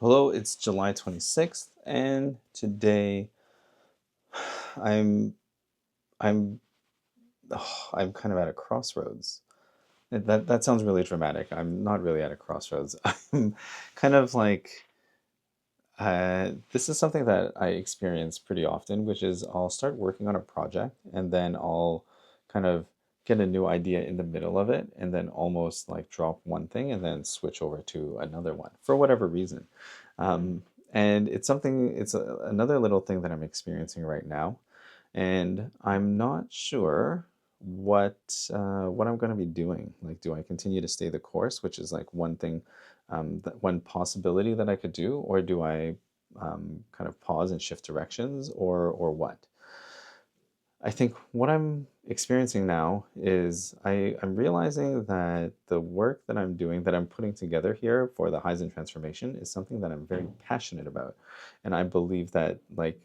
Hello, it's July 26th, and today I'm I'm I'm kind of at a crossroads. That sounds really dramatic. I'm not really at a crossroads. I'm kind of like this is something that I experience pretty often, which is I'll start working on a project and then I'll kind of get a new idea in the middle of it and then almost like drop one thing and then switch over to another one for whatever reason. And it's something, another little thing that I'm experiencing right now. And I'm not sure what I'm going to be doing. Like, do I continue to stay the course, which is like one thing, one possibility that I could do, or do I kind of pause and shift directions, or what? I think what I'm experiencing now is I'm realizing that the work that I'm doing, that I'm putting together here for the Haizhen transformation, is something that I'm very passionate about. And I believe that, like,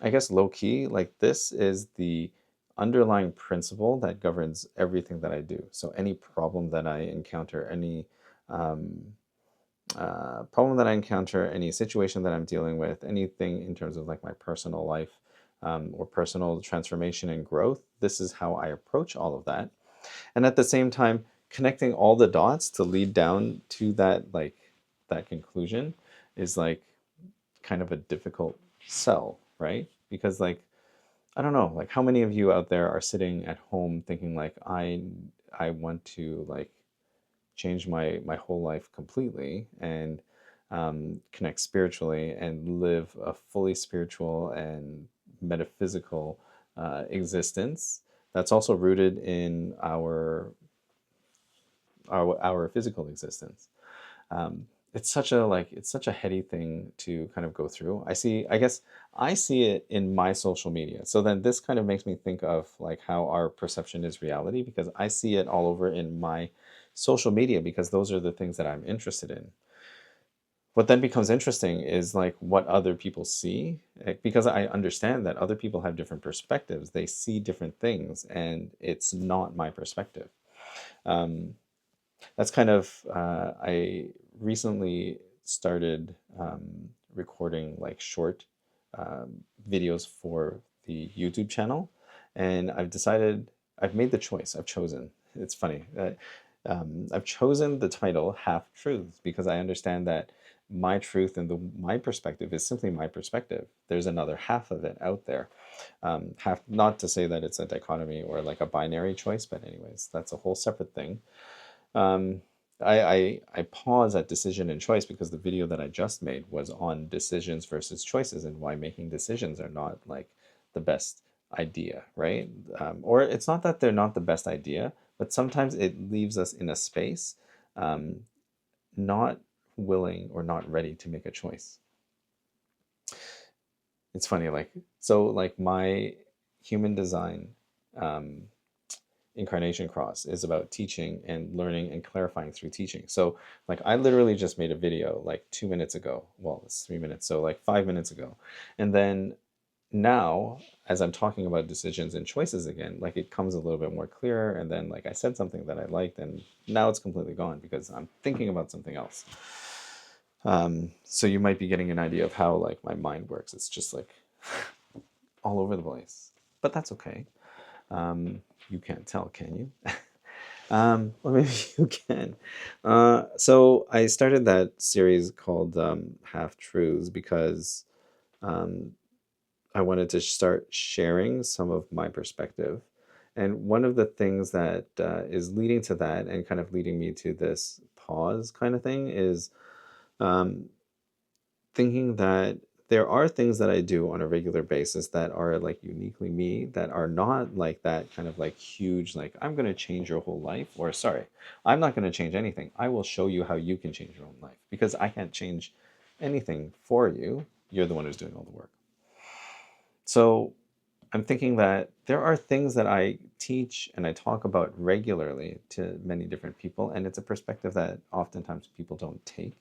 I guess low key, like this is the underlying principle that governs everything that I do. So any problem that I encounter, any um, problem that I encounter, any situation that I'm dealing with, anything in terms of like my personal life or personal transformation and growth, this is how I approach all of that. And at the same time, connecting all the dots to lead down to that like that conclusion is like kind of a difficult sell, right? Because like I don't know, like how many of you out there are sitting at home thinking like I want to like change my whole life completely and connect spiritually and live a fully spiritual and metaphysical existence that's also rooted in our physical existence. It's such a like it's such a heady thing to kind of go through. I guess I see it in my social media. So then this kind of makes me think of like how our perception is reality because I see it all over in my social media because those are the things that I'm interested in. What then becomes interesting is like what other people see because I understand that other people have different perspectives. They see different things and it's not my perspective. Um, that's kind of I recently started recording like short videos for the YouTube channel, and I've made the choice. I've chosen. It's funny. I've chosen the title Half Truths because I understand that my truth and my perspective is simply my perspective. There's another half of it out there. Half, not to say that it's a dichotomy or like a binary choice, but anyways, that's a whole separate thing. Um, I pause at decision and choice because the video that I just made was on decisions versus choices and why making decisions are not like the best idea, right? Or it's not that they're not the best idea, but sometimes it leaves us in a space um, not willing or not ready to make a choice. It's funny, like, so like my human design um, incarnation cross is about teaching and learning and clarifying through teaching. So like I literally just made a video like 2 minutes ago. Well, it's 3 minutes, so like 5 minutes ago. And then now as I'm talking about decisions and choices again, like it comes a little bit more clearer. And then like I said something that I liked and now it's completely gone because I'm thinking about something else. So you might be getting an idea of how like my mind works. It's just like all over the place, but that's okay. You can't tell, can you? Or maybe you can. So I started that series called Half Truths because um, I wanted to start sharing some of my perspective. And one of the things that is leading to that and kind of leading me to this pause kind of thing is um, thinking that there are things that I do on a regular basis that are like uniquely me that are not like that kind of like huge, like, I'm going to change your whole life, or sorry, I'm not going to change anything. I will show you how you can change your own life because I can't change anything for you. You're the one who's doing all the work. So I'm thinking that there are things that I teach and I talk about regularly to many different people, and it's a perspective that oftentimes people don't take.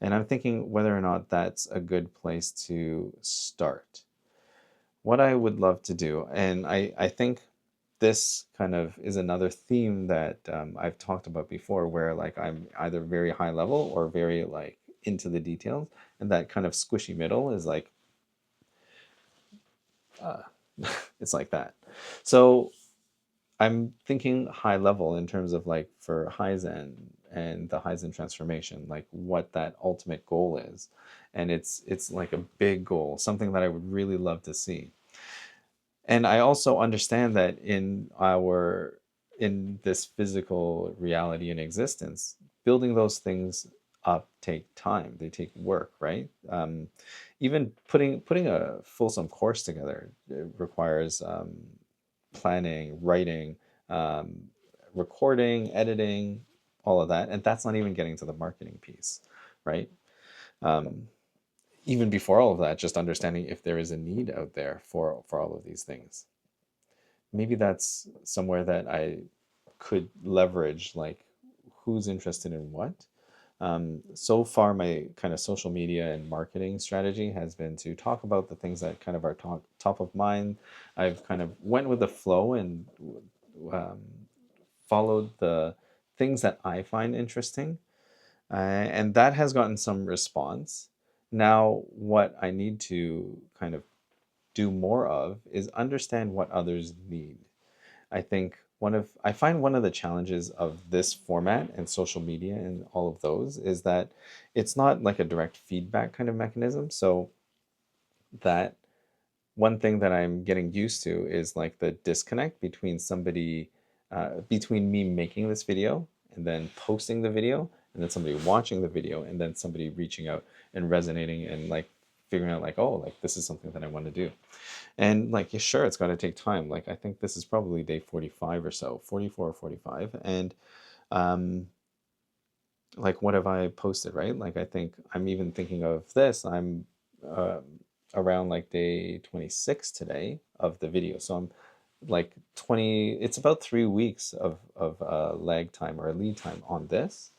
And I'm thinking whether or not that's a good place to start. What I would love to do, and I think this kind of is another theme that I've talked about before, where like I'm either very high level or very like into the details, and that kind of squishy middle is like uh, it's like that. So I'm thinking high level in terms of like for Haizhen and the Haizhen transformation, like what that ultimate goal is. And it's like a big goal, something that I would really love to see. And I also understand that in this physical reality and existence, building those things up take time. They take work, right? Even putting a fulsome course together requires planning, writing, um, recording, editing, all of that, and that's not even getting to the marketing piece, right? Um, Even before all of that, just understanding if there is a need out there for all of these things. Maybe that's somewhere that I could leverage, like who's interested in what. So far, my kind of social media and marketing strategy has been to talk about the things that kind of are top of mind. I've kind of went with the flow and um, followed the things that I find interesting, and that has gotten some response. Now, what I need to kind of do more of is understand what others need. I find one of the challenges of this format and social media and all of those is that it's not like a direct feedback kind of mechanism. So that one thing that I'm getting used to is like the disconnect between between me making this video and then posting the video, and then somebody watching the video, and then somebody reaching out and resonating and like figuring out like, oh, like this is something that I want to do. And like, yeah, sure, it's going to take time. Like, I think this is probably day 45 or so, 44 or 45. And um, like, what have I posted, right? Like, I think I'm even thinking of this. I'm around like day 26 today of the video. So I'm like 20, it's about 3 weeks of lag time or lead time on this.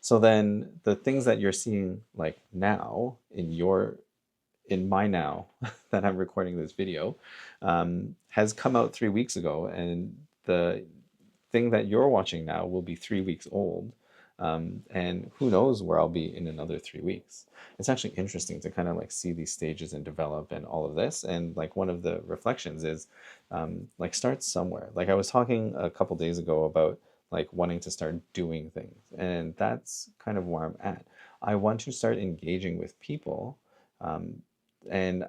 So then the things that you're seeing like now in my now that I'm recording this video has come out 3 weeks ago, and the thing that you're watching now will be 3 weeks old. And who knows where I'll be in another 3 weeks. It's actually interesting to kind of like see these stages and develop and all of this. And like one of the reflections is like start somewhere. Like I was talking a couple days ago about like wanting to start doing things, and that's kind of where I'm at. I want to start engaging with people, um, and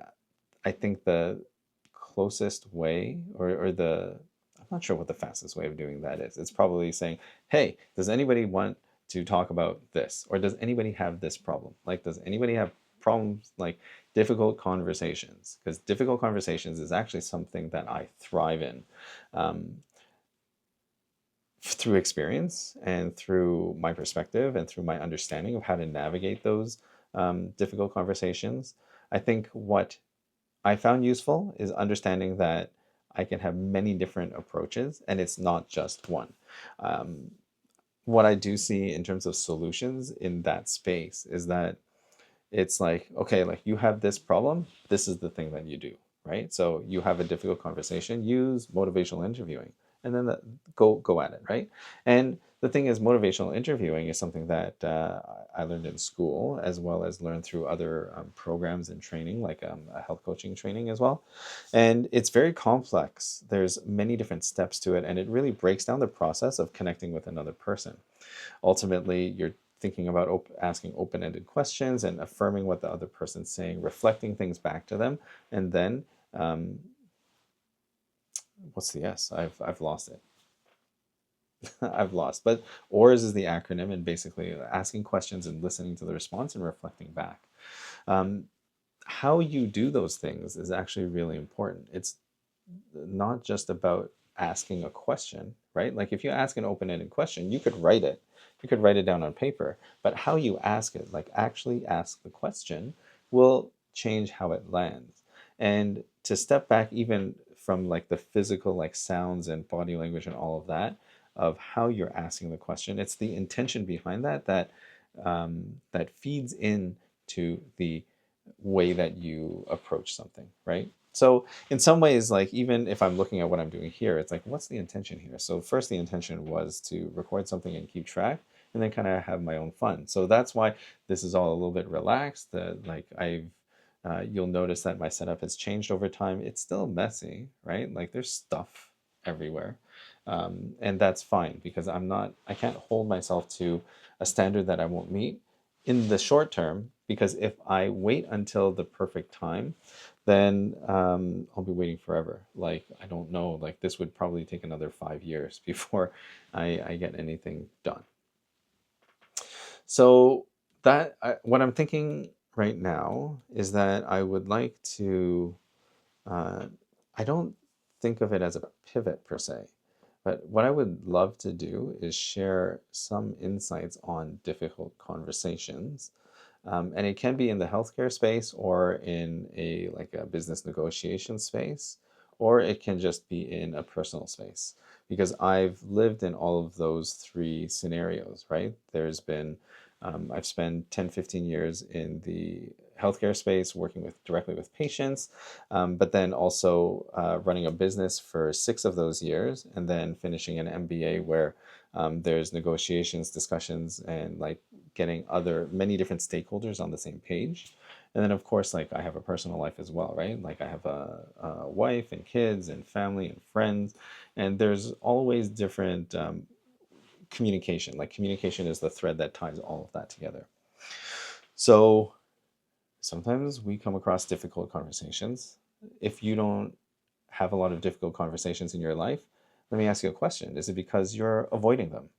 I think the closest way, or I'm not sure what the fastest way of doing that is. It's probably saying, hey, does anybody want to talk about this? Or does anybody have this problem? Like, does anybody have problems, like difficult conversations? Because difficult conversations is actually something that I thrive in. Um, through experience and through my perspective and through my understanding of how to navigate those difficult conversations, I think what I found useful is understanding that I can have many different approaches and it's not just one. Um, what I do see in terms of solutions in that space is that it's like, okay, like you have this problem, this is the thing that you do, right? So you have a difficult conversation, use motivational interviewing, and then go at it, right? And the thing is, motivational interviewing is something that I learned in school, as well as learned through other programs and training, like a health coaching training as well. And it's very complex. There's many different steps to it, and it really breaks down the process of connecting with another person. Ultimately, you're thinking about asking open-ended questions and affirming what the other person's saying, reflecting things back to them, and then um, what's the S? I've lost it. I've lost. But ORS is the acronym, and basically asking questions and listening to the response and reflecting back. Um, how you do those things is actually really important. It's not just about asking a question, right? Like if you ask an open-ended question, you could write it. You could write it down on paper, but how you ask it, like actually ask the question, will change how it lands. And to step back even from like the physical like sounds and body language and all of that, of how you're asking the question, it's the intention behind that that feeds into the way that you approach something, right? So in some ways, like even if I'm looking at what I'm doing here, it's like, what's the intention here? So first, the intention was to record something and keep track. and then kind of have my own fun. So that's why this is all a little bit relaxed. Like you'll notice that my setup has changed over time. It's still messy, right? Like there's stuff everywhere. And that's fine because I can't hold myself to a standard that I won't meet in the short term, because if I wait until the perfect time, then I'll be waiting forever. Like, I don't know, like this would probably take another 5 years before I get anything done. So what I'm thinking right now is that I would like to, uh, I don't think of it as a pivot per se, but what I would love to do is share some insights on difficult conversations. And it can be in the healthcare space or in a business negotiation space, or it can just be in a personal space. Because I've lived in all of those three scenarios, right? I've spent 10, 15 years in the healthcare space working directly with patients, but then also running a business for 6 of those years, and then finishing an MBA where there's negotiations, discussions, and like getting many different stakeholders on the same page. And then, of course, like I have a personal life as well, right? Like I have a wife and kids and family and friends, and there's always different communication. Like communication is the thread that ties all of that together. So sometimes we come across difficult conversations. If you don't have a lot of difficult conversations in your life, let me ask you a question. Is it because you're avoiding them?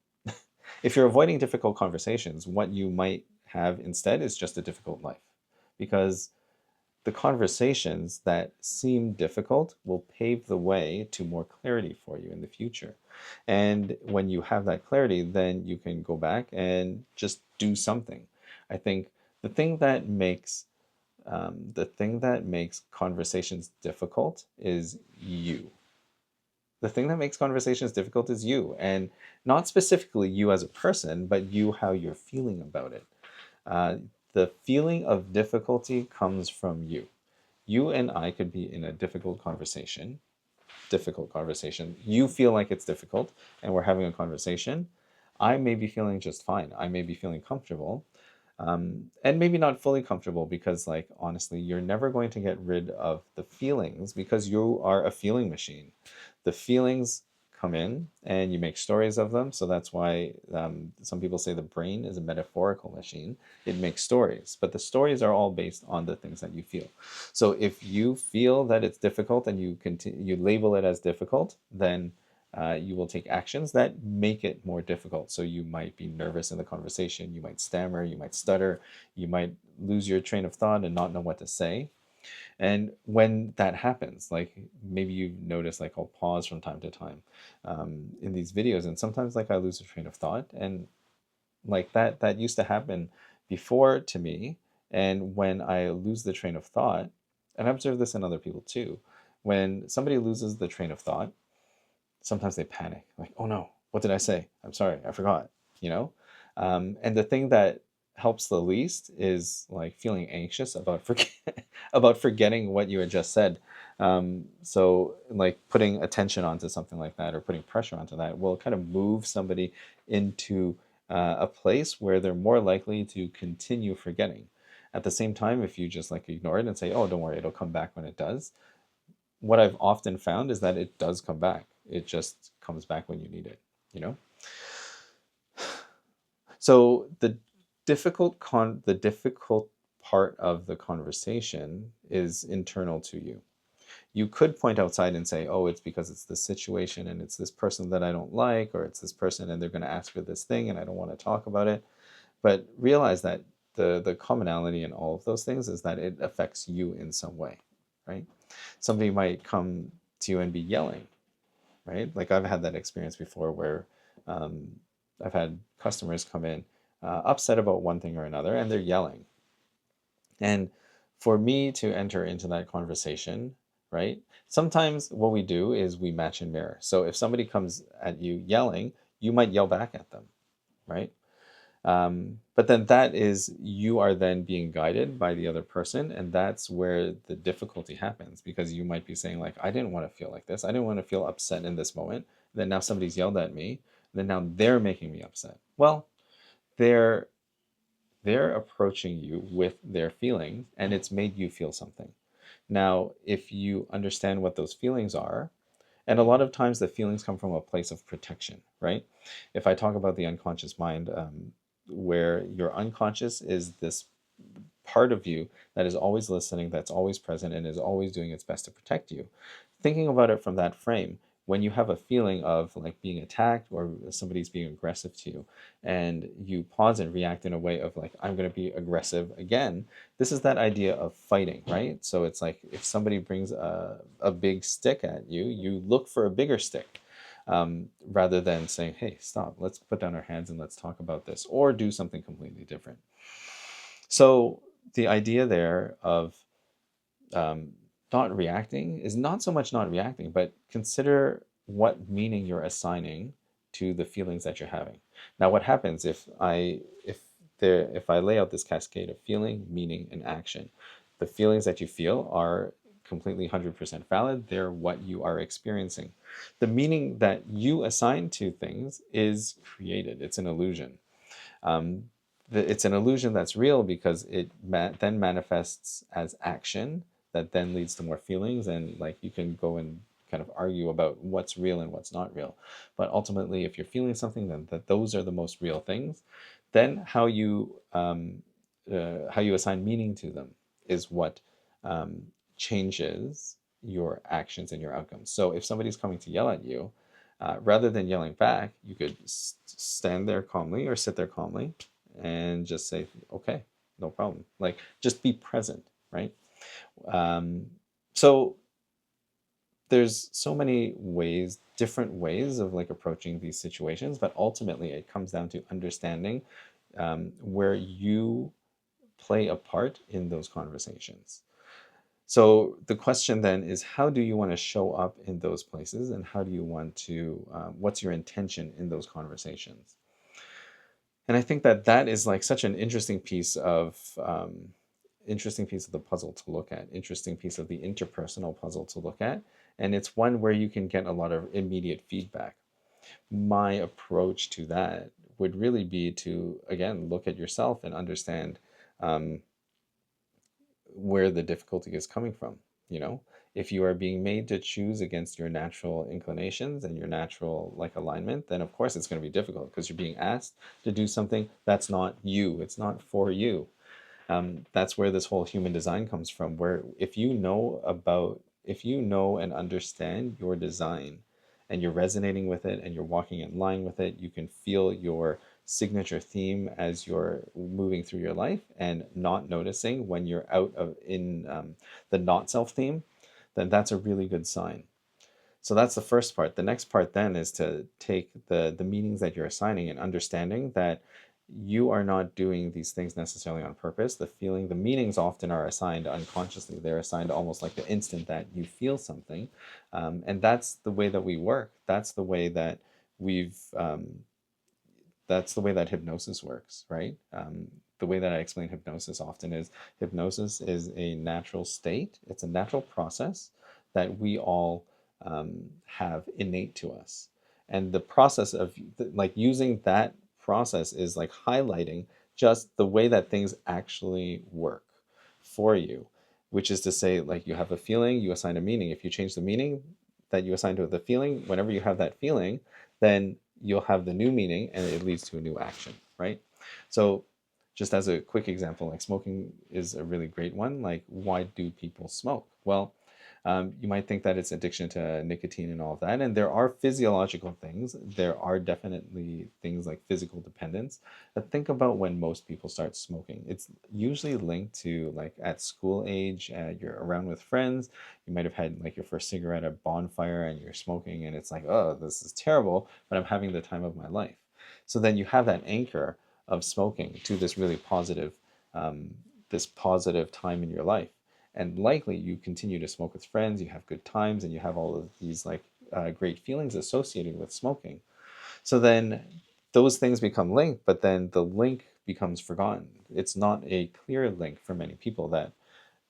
If you're avoiding difficult conversations, what you might have instead is just a difficult life. Because the conversations that seem difficult will pave the way to more clarity for you in the future. And when you have that clarity, then you can go back and just do something. I think the thing that makes conversations difficult is you. The thing that makes conversations difficult is you, and not specifically you as a person, but you how you're feeling about it. Uh, the feeling of difficulty comes from you. You and I could be in a difficult conversation. You feel like it's difficult, and we're having a conversation. I may be feeling just fine. I may be feeling comfortable, and maybe not fully comfortable, because like honestly you're never going to get rid of the feelings because you are a feeling machine. The feelings come in and you make stories of them. So that's why some people say the brain is a metaphorical machine. It makes stories, but the stories are all based on the things that you feel. So if you feel that it's difficult and you label it as difficult, then you will take actions that make it more difficult. So you might be nervous in the conversation, you might stammer, you might stutter, you might lose your train of thought and not know what to say. And when that happens, like maybe you've noticed, like I'll pause from time to time in these videos, and sometimes like I lose a train of thought, and like that used to happen before to me. And when I lose the train of thought, and I observe this in other people too, when somebody loses the train of thought, sometimes they panic, like, oh no, what did I say? I'm sorry, I forgot, you know? And the thing that helps the least is like feeling anxious about about forgetting what you had just said. So like putting attention onto something like that or putting pressure onto that will kind of move somebody into a place where they're more likely to continue forgetting. At the same time, if you just like ignore it and say, oh, don't worry, it'll come back when it does, what I've often found is that it does come back. It just comes back when you need it, you know? So the difficult part of the conversation is internal to you. You could point outside and say, "Oh, it's because it's this situation and it's this person that I don't like, or it's this person and they're going to ask for this thing and I don't want to talk about it." But realize that the commonality in all of those things is that it affects you in some way, right? Somebody might come to you and be yelling, right? Like I've had that experience before where um, I've had customers come in upset about one thing or another, and they're yelling. And for me to enter into that conversation, right? Sometimes what we do is we match and mirror. So if somebody comes at you yelling, you might yell back at them, right? But then that is, you are then being guided by the other person, and that's where the difficulty happens, because you might be saying like, I didn't want to feel like this. I didn't want to feel upset in this moment. Then now somebody's yelled at me. Then now they're making me upset. Well, they're they're approaching you with their feelings, and it's made you feel something. Now, if you understand what those feelings are, and a lot of times the feelings come from a place of protection, right? If I talk about the unconscious mind, where your unconscious is this part of you that is always listening, that's always present, and is always doing its best to protect you. Thinking about it from that frame, when you have a feeling of like being attacked or somebody's being aggressive to you, and you pause and react in a way of like, I'm going to be aggressive again, this is that idea of fighting, right? So it's like if somebody brings a big stick at you, you look for a bigger stick. Rather than saying, hey, stop, let's put down our hands and let's talk about this, or do something completely different. So the idea there of um, not reacting is not so much not reacting, but consider what meaning you're assigning to the feelings that you're having. Now, what happens if I lay out this cascade of feeling, meaning, and action? The feelings that you feel are completely 100% valid. They're what you are experiencing. The meaning that you assign to things is created. It's an illusion. Um, it's an illusion that's real because it then manifests as action that then leads to more feelings, and like you can go and kind of argue about what's real and what's not real. But ultimately, if you're feeling something, then that those are the most real things. Then how you assign meaning to them is what um, changes your actions and your outcomes. So if somebody's coming to yell at you, rather than yelling back, you could stand there calmly or sit there calmly and just say, okay, no problem. Like, just be present, right? Um, so there's so many ways, different ways of like approaching these situations, but ultimately it comes down to understanding where you play a part in those conversations. So the question then is, how do you want to show up in those places, and how do you want to, what's your intention in those conversations? And I think that that is like such an interesting piece of the puzzle to look at, interesting piece of the interpersonal puzzle to look at, and it's one where you can get a lot of immediate feedback. My approach to that would really be to again look at yourself and understand um, where the difficulty is coming from. You know, if you are being made to choose against your natural inclinations and your natural like alignment, then of course it's going to be difficult because you're being asked to do something that's not you, it's not for you. That's where this whole human design comes from, where if you know and understand your design and you're resonating with it and you're walking in line with it, you can feel your signature theme as you're moving through your life and not noticing when you're out of in the not self theme, then that's a really good sign. So that's the first part. The next part then is to take the meanings that you're assigning and understanding that you are not doing these things necessarily on purpose. The meanings often are assigned unconsciously. They're assigned almost like the instant that you feel something, and that's the way that we work. We've that's the way that hypnosis works, right? The way that I explain hypnosis often is hypnosis is a natural state, it's a natural process that we all have innate to us. And the process of like using that process is like highlighting just the way that things actually work for you, which is to say, like you have a feeling, you assign a meaning. If you change the meaning that you assign to the feeling, whenever you have that feeling, then you'll have the new meaning and it leads to a new action, right? So just as a quick example, like smoking is a really great one. Like, why do people smoke? Well, you might think that it's addiction to nicotine and all of that. And there are physiological things. There are definitely things like physical dependence. But think about when most people start smoking. It's usually linked to like at school age, you're around with friends. You might have had like your first cigarette at a bonfire and you're smoking, and it's like, oh, this is terrible, but I'm having the time of my life. So then you have that anchor of smoking to um, this positive time in your life, and likely you continue to smoke with friends, you have good times, and you have all of these like great feelings associated with smoking. So then those things become linked, but then the link becomes forgotten. It's not a clear link for many people that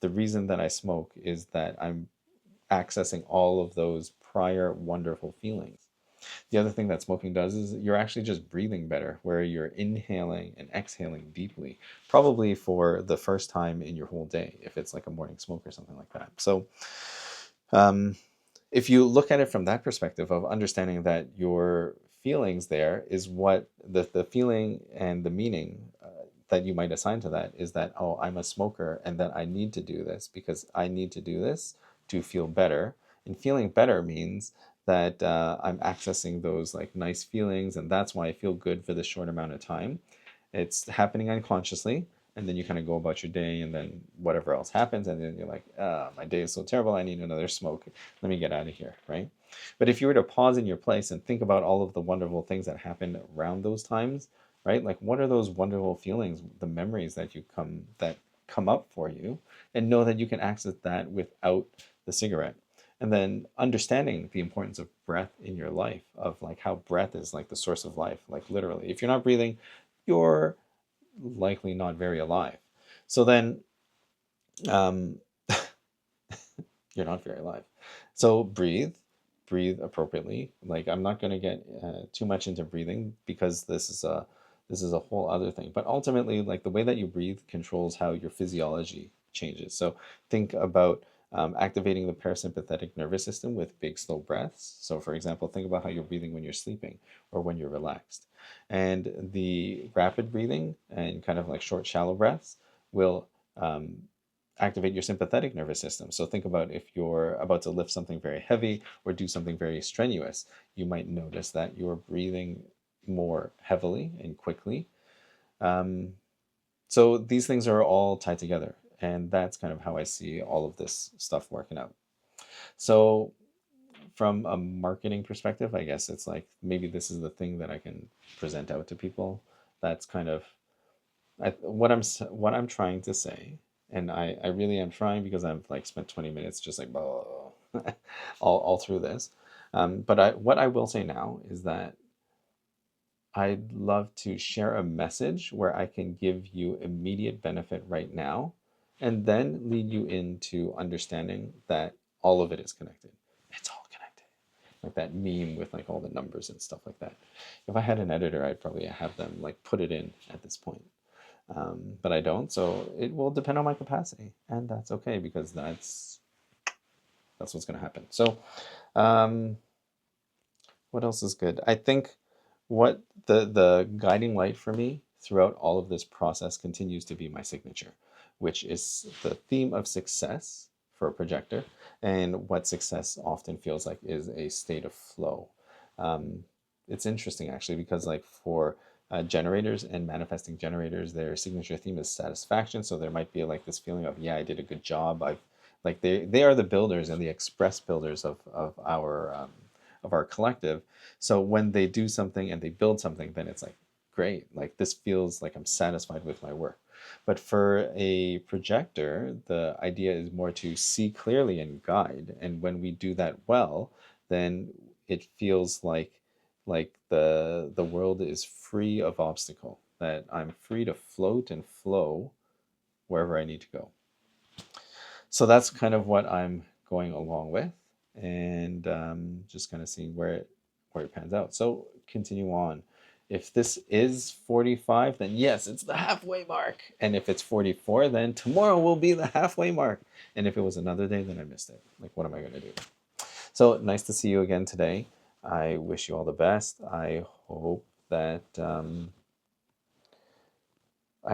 the reason that I smoke is that I'm accessing all of those prior wonderful feelings. The other thing that smoking does is you're actually just breathing better, where you're inhaling and exhaling deeply, probably for the first time in your whole day, if it's like a morning smoke or something like that. So, um, if you look at it from that perspective of understanding that your feelings there is what the feeling and the meaning that you might assign to that is that, oh, I'm a smoker and that I need to do this because I need to do this to feel better. And feeling better means that I'm accessing those like nice feelings, and that's why I feel good for this short amount of time. It's happening unconsciously, and then you kind of go about your day, and then whatever else happens, and then you're like, my day is so terrible, I need another smoke. Let me get out of here, right? But if you were to pause in your place and think about all of the wonderful things that happen around those times, right? Like, what are those wonderful feelings, the memories that come up for you, and know that you can access that without the cigarette. And then understanding the importance of breath in your life, of like how breath is like the source of life, like literally. If you're not breathing, you're likely not very alive. So then, um, you're not very alive. So breathe appropriately. Like I'm not going to get too much into breathing because this is a whole other thing. But ultimately, like the way that you breathe controls how your physiology changes. So think about activating the parasympathetic nervous system with big, slow breaths. So, for example, think about how you're breathing when you're sleeping or when you're relaxed. And the rapid breathing and kind of like short, shallow breaths will um, activate your sympathetic nervous system. So think about if you're about to lift something very heavy or do something very strenuous, you might notice that you're breathing more heavily and quickly. Um, so these things are all tied together. And that's kind of how I see all of this stuff working out. So from a marketing perspective, I guess it's like maybe this is the thing that I can present out to people. That's kind of what I'm trying to say, and I really am trying because I've like spent 20 minutes just like all through this. But what I will say now is that I'd love to share a message where I can give you immediate benefit right now, and then lead you into understanding that all of it is connected. It's all connected. Like that meme with like all the numbers and stuff like that. If I had an editor, I'd probably have them like put it in at this point, but I don't. So it will depend on my capacity, and that's okay because that's what's going to happen. So, um, what else is good? I think what the guiding light for me throughout all of this process continues to be my signature, which is the theme of success for a projector, and what success often feels like is a state of flow. Um, it's interesting actually because like for generators and manifesting generators, their signature theme is satisfaction. So there might be like this feeling of, yeah, I did a good job. I've like they are the builders and the express builders of our collective. So when they do something and they build something, then it's like, great, like this feels like I'm satisfied with my work. But for a projector, the idea is more to see clearly and guide. And when we do that well, then it feels like the world is free of obstacle, that I'm free to float and flow wherever I need to go. So that's kind of what I'm going along with, and just kind of seeing where it pans out. So continue on. If this is 45, then yes, it's the halfway mark. And if it's 44, then tomorrow will be the halfway mark. And if it was another day, then I missed it. Like, what am I going to do? So nice to see you again today. I wish you all the best. That I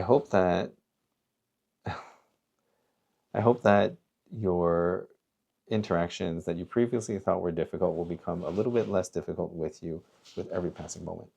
hope that I hope that your interactions that you previously thought were difficult will become a little bit less difficult with you with every passing moment.